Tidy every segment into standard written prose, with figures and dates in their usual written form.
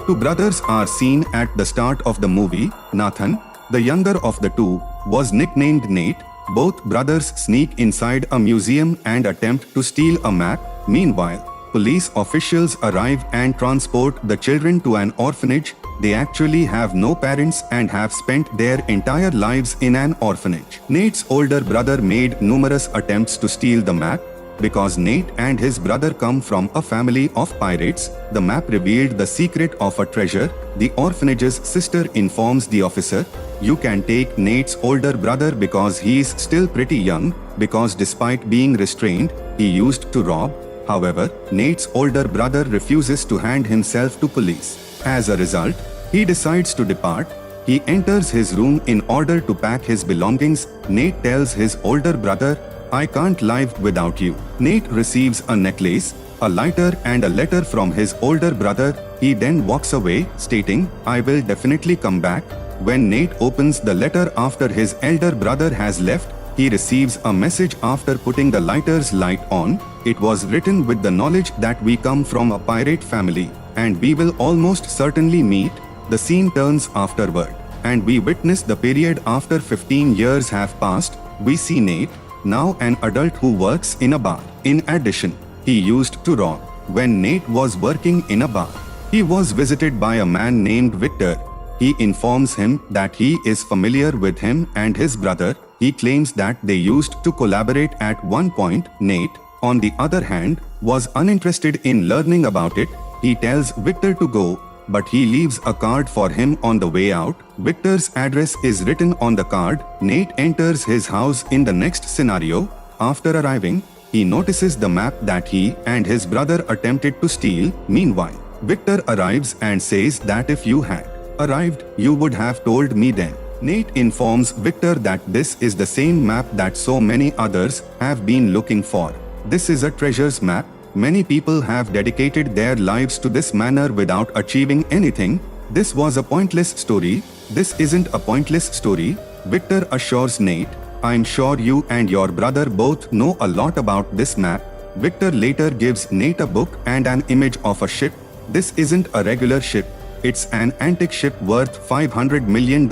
Two brothers are seen at the start of the movie. Nathan, the younger of the two, was nicknamed Nate. Both brothers sneak inside a museum and attempt to steal a map. Meanwhile, police officials arrive and transport the children to an orphanage. They actually have no parents and have spent their entire lives in an orphanage. Nate's older brother made numerous attempts to steal the map. Because Nate and his brother come from a family of pirates, the map revealed the secret of a treasure. The orphanage's sister informs the officer, "You can take Nate's older brother because he is still pretty young," because despite being restrained, he used to rob. However, Nate's older brother refuses to hand himself to police. As a result, he decides to depart. He enters his room in order to pack his belongings. Nate tells his older brother, "I can't live without you." Nate receives a necklace, a lighter and a letter from his older brother. He then walks away, stating, "I will definitely come back." When Nate opens the letter after his elder brother has left, he receives a message after putting the lighter's light on. It was written with the knowledge that we come from a pirate family, and we will almost certainly meet. The scene turns afterward, and we witness the period after 15 years have passed. We see Nate, now an adult who works in a bar. In addition, he used to rob. When Nate was working in a bar, he was visited by a man named Victor. He informs him that he is familiar with him and his brother. He claims that they used to collaborate at one point. Nate, on the other hand, was uninterested in learning about it. He tells Victor to go, but he leaves a card for him on the way out. Victor's address is written on the card. Nate enters his house in the next scenario. After arriving, he notices the map that he and his brother attempted to steal. Meanwhile, Victor arrives and says that if you had arrived, you would have told me then. Nate informs Victor that this is the same map that so many others have been looking for. This is a treasure's map. Many people have dedicated their lives to this manner without achieving anything. This was a pointless story. This isn't a pointless story, Victor assures Nate. "I'm sure you and your brother both know a lot about this map." Victor later gives Nate a book and an image of a ship. This isn't a regular ship. It's an antique ship worth $500 million.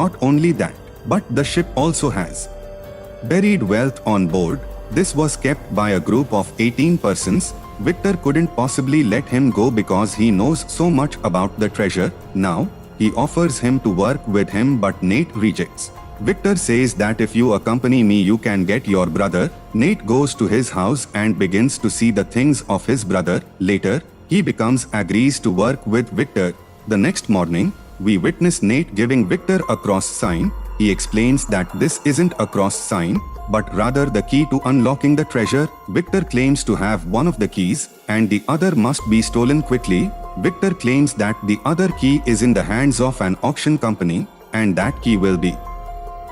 Not only that, but the ship also has buried wealth on board. This was kept by a group of 18 persons. Victor couldn't possibly let him go because he knows so much about the treasure. Now, he offers him to work with him, but Nate rejects. Victor says that if you accompany me, you can get your brother. Nate goes to his house and begins to see the things of his brother. Later, he agrees to work with Victor. The next morning, we witness Nate giving Victor a cross sign. He explains that this isn't a cross sign, but rather the key to unlocking the treasure. Victor claims to have one of the keys, and the other must be stolen quickly. Victor claims that the other key is in the hands of an auction company, and that key will be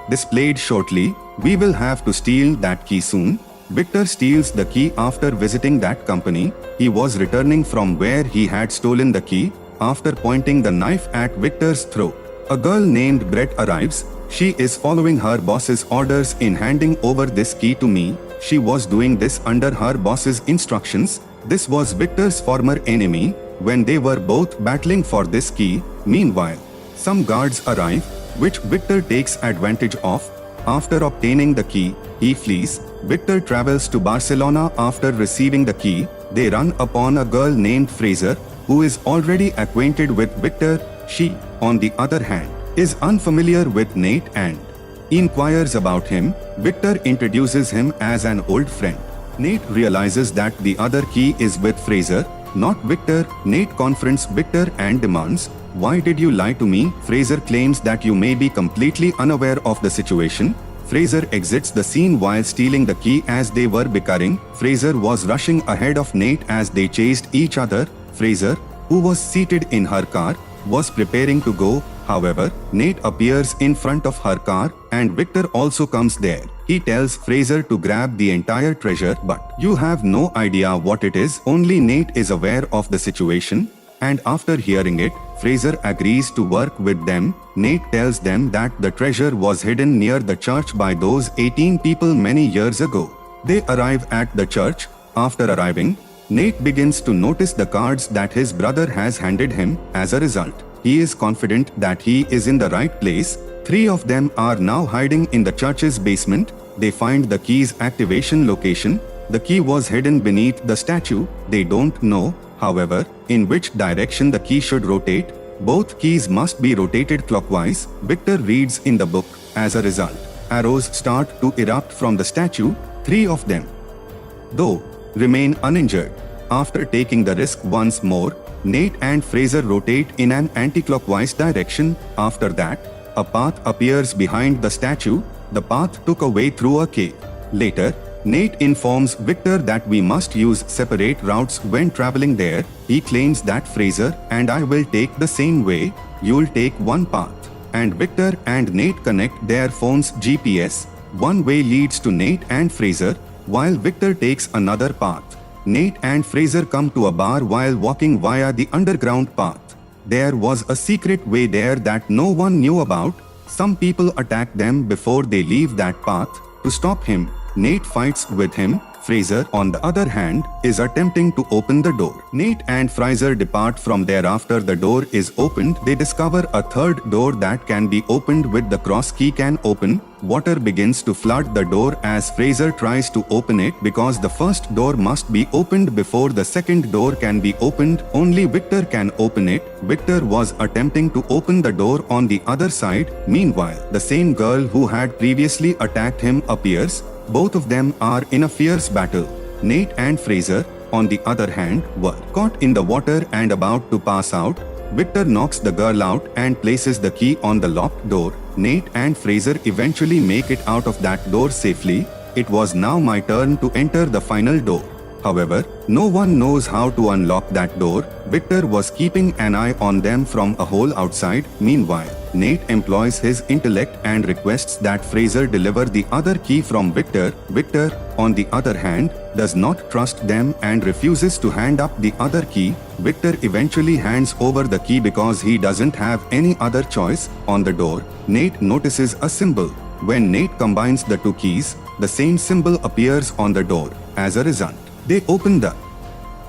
displayed shortly. We will have to steal that key soon. Victor steals the key after visiting that company. He was returning from where he had stolen the key. After pointing the knife at Victor's throat, a girl named Brett arrives. She is following her boss's orders in handing over this key to me. She was doing this under her boss's instructions. This was Victor's former enemy when they were both battling for this key. Meanwhile, some guards arrive, which Victor takes advantage of. After obtaining the key, he flees. Victor travels to Barcelona after receiving the key. They run upon a girl named Fraser, who is already acquainted with Victor. She, on the other hand, is unfamiliar with Nate and inquires about him. Victor introduces him as an old friend. Nate realizes that the other key is with Fraser, not Victor. Nate confronts Victor and demands, "Why did you lie to me?" Fraser claims that you may be completely unaware of the situation. Fraser exits the scene while stealing the key as they were bickering. Fraser was rushing ahead of Nate as they chased each other. Fraser, who was seated in her car, was preparing to go. However, Nate appears in front of her car, and Victor also comes there. He tells Fraser to grab the entire treasure, but you have no idea what it is. Only Nate is aware of the situation, and after hearing it, Fraser agrees to work with them. Nate tells them that the treasure was hidden near the church by those 18 people many years ago. They arrive at the church. After arriving, Nate begins to notice the cards that his brother has handed him. As a result, he is confident that he is in the right place. 3 of them are now hiding in the church's basement. They find the key's activation location. The key was hidden beneath the statue. They don't know, however, in which direction the key should rotate. Both keys must be rotated clockwise. Victor reads in the book. As a result, arrows start to erupt from the statue. 3 of them, though, remain uninjured. After taking the risk once more, Nate and Fraser rotate in an anti-clockwise direction. After that, a path appears behind the statue. The path took a way through a cave. Later, Nate informs Victor that we must use separate routes when traveling there. He claims that Fraser and I will take the same way. You'll take one path. And Victor and Nate connect their phone's GPS. One way leads to Nate and Fraser, while Victor takes another path. Nate and Fraser come to a bar while walking via the underground path. There was a secret way there that no one knew about. Some people attack them before they leave that path. To stop him, Nate fights with him. Fraser, on the other hand, is attempting to open the door. Nate and Fraser depart from there. After the door is opened, they discover a third door that can be opened with the cross key can open. Water begins to flood the door as Fraser tries to open it because the first door must be opened before the second door can be opened. Only Victor can open it. Victor was attempting to open the door on the other side. Meanwhile, the same girl who had previously attacked him appears. Both of them are in a fierce battle. Nate and Fraser, on the other hand, were caught in the water and about to pass out. Victor knocks the girl out and places the key on the locked door. Nate and Fraser eventually make it out of that door safely. It was now my turn to enter the final door. However, no one knows how to unlock that door. Victor was keeping an eye on them from a hole outside. Meanwhile, Nate employs his intellect and requests that Fraser deliver the other key from Victor. Victor, on the other hand, does not trust them and refuses to hand up the other key. Victor eventually hands over the key because he doesn't have any other choice. On the door, Nate notices a symbol. When Nate combines the 2 keys, the same symbol appears on the door. As a result, they open the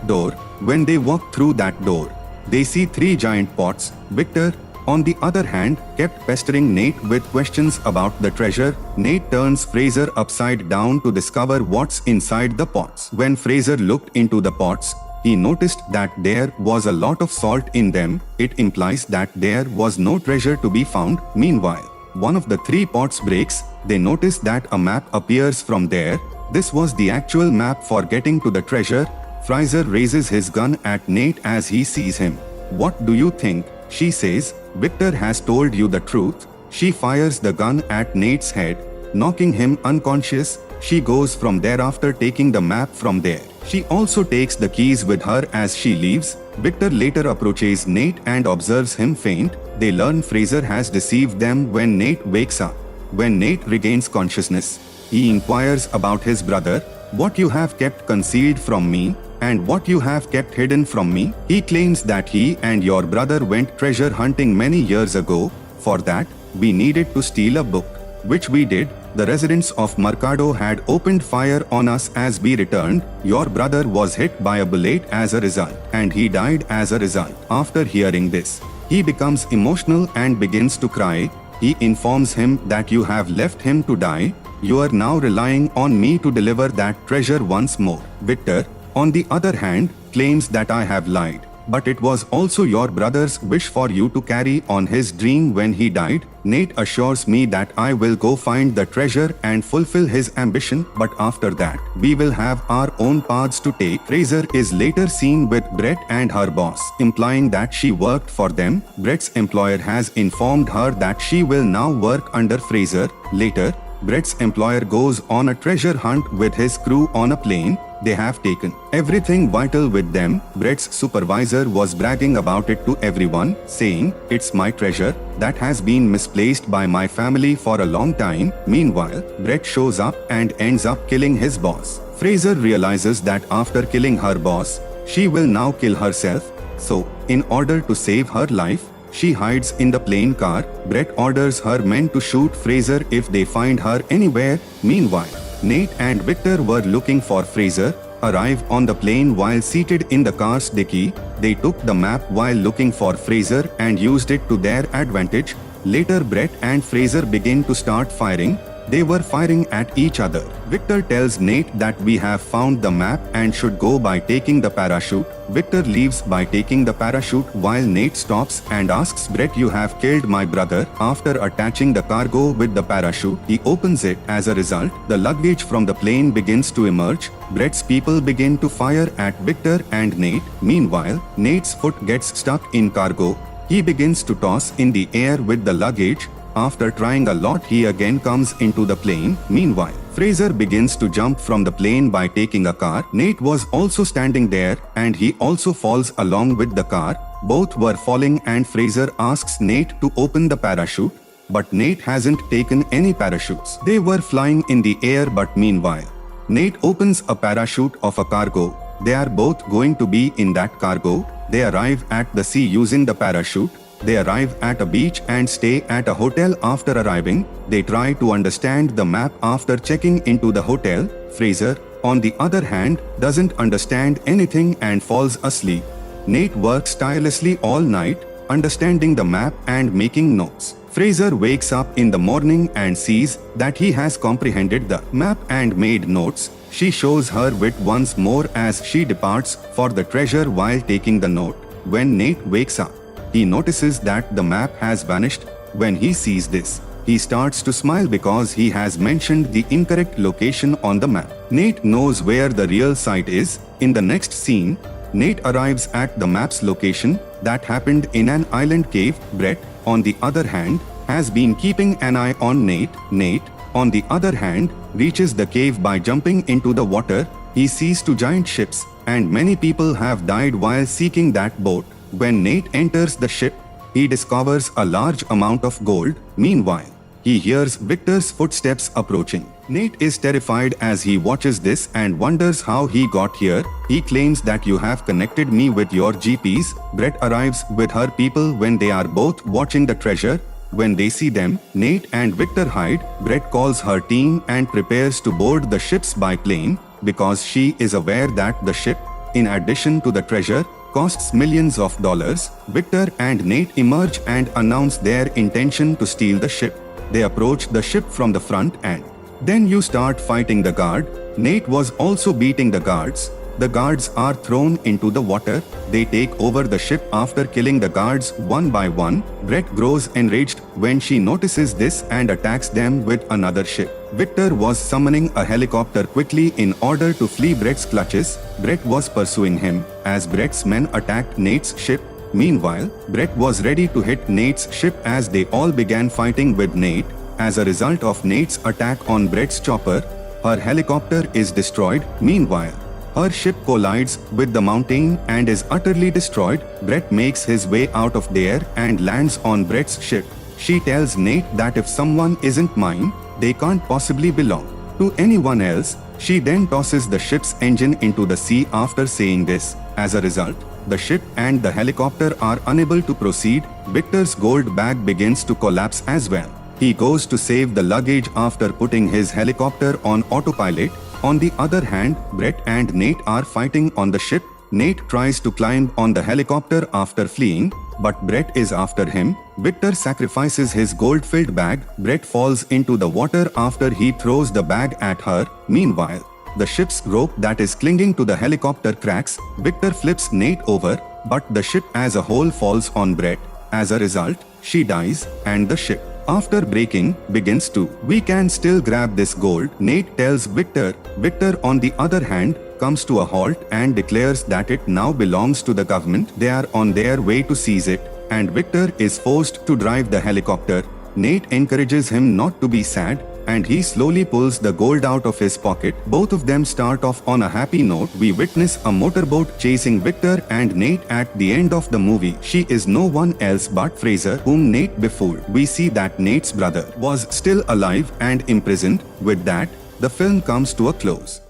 door. When they walk through that door, they see 3 giant pots. Victor, on the other hand, kept pestering Nate with questions about the treasure. Nate turns Fraser upside down to discover what's inside the pots. When Fraser looked into the pots, he noticed that there was a lot of salt in them. It implies that there was no treasure to be found. Meanwhile, one of the 3 pots breaks. They notice that a map appears from there. This was the actual map for getting to the treasure. Fraser raises his gun at Nate as he sees him. "What do you think?" she says. "Victor has told you the truth." She fires the gun at Nate's head, knocking him unconscious. She goes from there after taking the map from there. She also takes the keys with her as she leaves. Victor later approaches Nate and observes him faint. They learn Fraser has deceived them when Nate wakes up. When Nate regains consciousness, he inquires about his brother. "What you have kept concealed from me, and what you have kept hidden from me?" He claims that he and your brother went treasure hunting many years ago. For that, we needed to steal a book, which we did. The residents of Mercado had opened fire on us as we returned. Your brother was hit by a bullet as a result, and he died as a result. After hearing this, he becomes emotional and begins to cry. He informs him that you have left him to die. You are now relying on me to deliver that treasure once more. Victor, on the other hand, claims that I have lied, but it was also your brother's wish for you to carry on his dream when he died. Nate assures me that I will go find the treasure and fulfill his ambition, but after that, we will have our own paths to take. Fraser is later seen with Brett and her boss, implying that she worked for them. Brett's employer has informed her that she will now work under Fraser. Later, Brett's employer goes on a treasure hunt with his crew on a plane. They have taken everything vital with them. Brett's supervisor was bragging about it to everyone, saying, "It's my treasure that has been misplaced by my family for a long time." Meanwhile, Brett shows up and ends up killing his boss. Fraser realizes that after killing her boss, she will now kill herself. So, in order to save her life, she hides in the plane car. Brett orders her men to shoot Fraser if they find her anywhere. Meanwhile, Nate and Victor were looking for Fraser. arrive on the plane while seated in the car's dicky. They took the map while looking for Fraser and used it to their advantage. Later Brett and Fraser begin to start firing. They were firing at each other. Victor tells Nate that we have found the map and should go by taking the parachute. Victor leaves by taking the parachute while Nate stops and asks Brett, "You have killed my brother." After attaching the cargo with the parachute, he opens it. As a result, the luggage from the plane begins to emerge. Brett's people begin to fire at Victor and Nate. Meanwhile, Nate's foot gets stuck in cargo. He begins to toss in the air with the luggage. After trying a lot, he again comes into the plane. Meanwhile, Fraser begins to jump from the plane by taking a car. Nate was also standing there and he also falls along with the car. Both were falling and Fraser asks Nate to open the parachute, but Nate hasn't taken any parachutes. They were flying in the air, but meanwhile, Nate opens a parachute of a cargo. They are both going to be in that cargo. They arrive at the sea using the parachute. They arrive at a beach and stay at a hotel. After arriving, they try to understand the map after checking into the hotel. Fraser, on the other hand, doesn't understand anything and falls asleep. Nate works tirelessly all night, understanding the map and making notes. Fraser wakes up in the morning and sees that he has comprehended the map and made notes. She shows her wit once more as she departs for the treasure while taking the note. When Nate wakes up, he notices that the map has vanished. When he sees this, he starts to smile because he has mentioned the incorrect location on the map. Nate knows where the real site is. In the next scene, Nate arrives at the map's location that happened in an island cave. Brett, on the other hand, has been keeping an eye on Nate. Nate, on the other hand, reaches the cave by jumping into the water. He sees two giant ships, and many people have died while seeking that boat. When Nate enters the ship, he discovers a large amount of gold. Meanwhile, he hears Victor's footsteps approaching. Nate is terrified as he watches this and wonders how he got here. He claims that "You have connected me with your GPS." Brett arrives with her people when they are both watching the treasure. When they see them, Nate and Victor hide. Brett calls her team and prepares to board the ships by plane because she is aware that the ship, in addition to the treasure, costs millions of dollars. Victor and Nate emerge and announce their intention to steal the ship. They approach the ship from the front and then you start fighting the guard. Nate was also beating the guards. The guards are thrown into the water. They take over the ship after killing the guards one by one. Brett grows enraged when she notices this and attacks them with another ship. Victor was summoning a helicopter quickly in order to flee Brett's clutches. Brett was pursuing him as Brett's men attacked Nate's ship. Meanwhile, Brett was ready to hit Nate's ship as they all began fighting with Nate. As a result of Nate's attack on Brett's chopper, her helicopter is destroyed. Meanwhile, her ship collides with the mountain and is utterly destroyed. Brett makes his way out of there and lands on Brett's ship. She tells Nate that if someone isn't mine, they can't possibly belong to anyone else. She then tosses the ship's engine into the sea after saying this. As a result, the ship and the helicopter are unable to proceed. Victor's gold bag begins to collapse as well. He goes to save the luggage after putting his helicopter on autopilot. On the other hand, Brett and Nate are fighting on the ship. Nate tries to climb on the helicopter after fleeing, but Brett is after him. Victor sacrifices his gold-filled bag. Brett falls into the water after he throws the bag at her. Meanwhile, the ship's rope that is clinging to the helicopter cracks. Victor flips Nate over, but the ship as a whole falls on Brett. As a result, she dies, and the ship, after breaking, begins to. "We can still grab this gold," Nate tells Victor. Victor, on the other hand, comes to a halt and declares that it now belongs to the government. They are on their way to seize it, and Victor is forced to drive the helicopter. Nate encourages him not to be sad, and he slowly pulls the gold out of his pocket. Both of them start off on a happy note. We witness a motorboat chasing Victor and Nate at the end of the movie. She is no one else but Fraser, whom Nate befooled. We see that Nate's brother was still alive and imprisoned. With that, the film comes to a close.